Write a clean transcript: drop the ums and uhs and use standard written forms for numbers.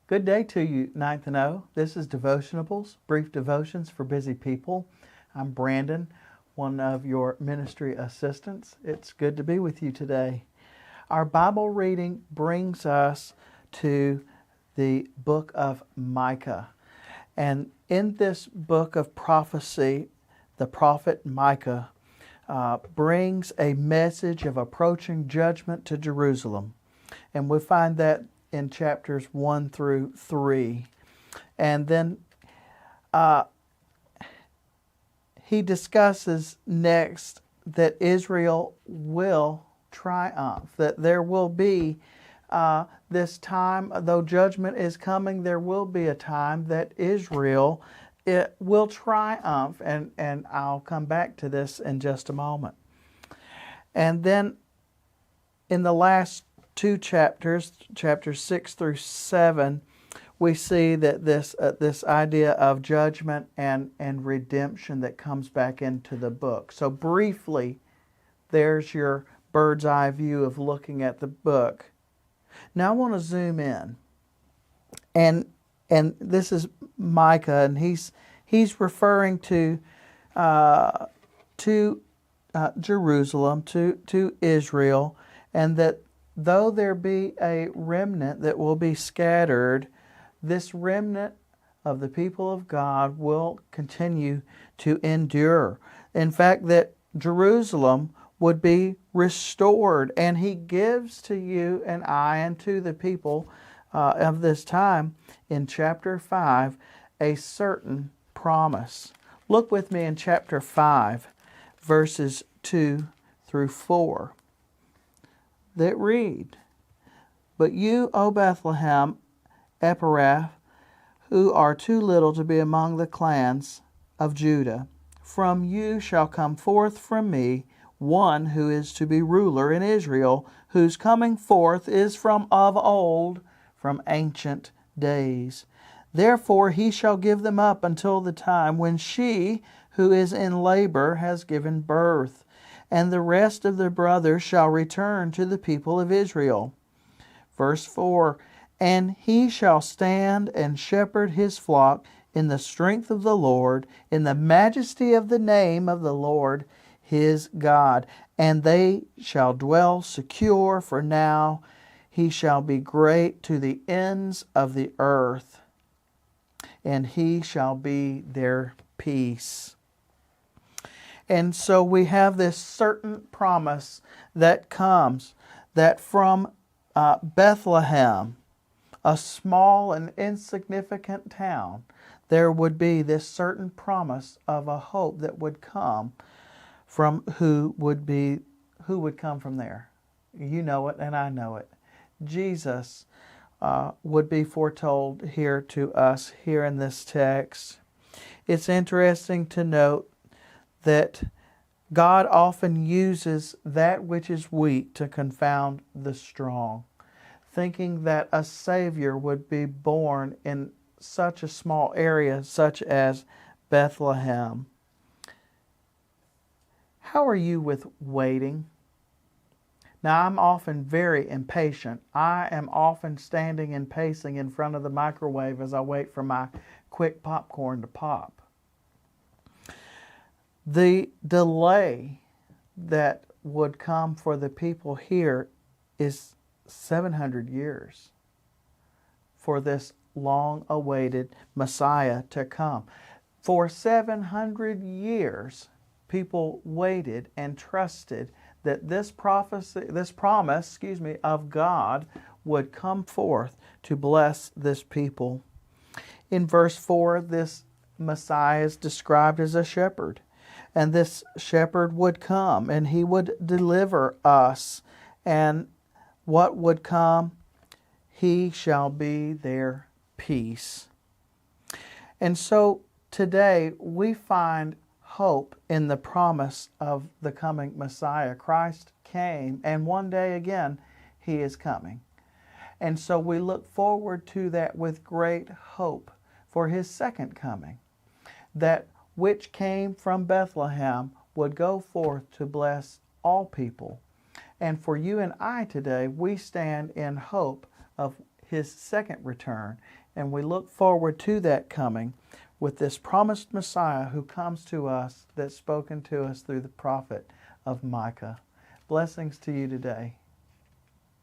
Good day to you, Ninth and O. This is Devotionables, brief devotions for busy people. I'm Brandon, one of your ministry assistants. It's good to be with you today. Our Bible reading brings us to the book of Micah. And in this book of prophecy, the prophet Micah brings a message of approaching judgment to Jerusalem. And we find that in chapters 1 through 3. And then he discusses next that Israel will triumph, that there will be this time, though judgment is coming, there will be a time that Israel will triumph, and I'll come back to this in just a moment. And then in the last two chapters, chapters 6 through 7, we see that this idea of judgment and redemption that comes back into the book. So briefly, there's your bird's eye view of looking at the book. Now I want to zoom in, and this is Micah, and he's referring to Jerusalem, to Israel, and that though there be a remnant that will be scattered, this remnant of the people of God will continue to endure. In fact, that Jerusalem would be restored, and he gives to you and I and to the people of this time in chapter 5 a certain promise. Look with me in chapter 5, verses 2 through 4. That read, "But you, O Bethlehem Ephrathah, who are too little to be among the clans of Judah, from you shall come forth from me one who is to be ruler in Israel, whose coming forth is from of old, from ancient days. Therefore he shall give them up until the time when she who is in labor has given birth. And the rest of the brothers shall return to the people of Israel." Verse 4, "And he shall stand and shepherd his flock in the strength of the Lord, in the majesty of the name of the Lord his God. And they shall dwell secure, for now he shall be great to the ends of the earth, and he shall be their peace." And so we have this certain promise that comes, that from Bethlehem, a small and insignificant town, there would be this certain promise of a hope that would come from who would come from there. You know it and I know it. Jesus would be foretold here to us here in this text. It's interesting to note that God often uses that which is weak to confound the strong, thinking that a Savior would be born in such a small area such as Bethlehem. How are you with waiting? Now, I'm often very impatient. I am often standing and pacing in front of the microwave as I wait for my quick popcorn to pop. The delay that would come for the people here is 700 years for this long-awaited Messiah to come. For 700 years, people waited and trusted that this promise of God would come forth to bless this people. In verse 4, this Messiah is described as a shepherd. And this shepherd would come, and he would deliver us. And what would come? He shall be their peace. And so today we find hope in the promise of the coming Messiah. Christ came, and one day again he is coming. And so we look forward to that with great hope for his second coming, that which came from Bethlehem would go forth to bless all people. And for you and I today, we stand in hope of His second return. And we look forward to that coming with this promised Messiah who comes to us, that's spoken to us through the prophet of Micah. Blessings to you today.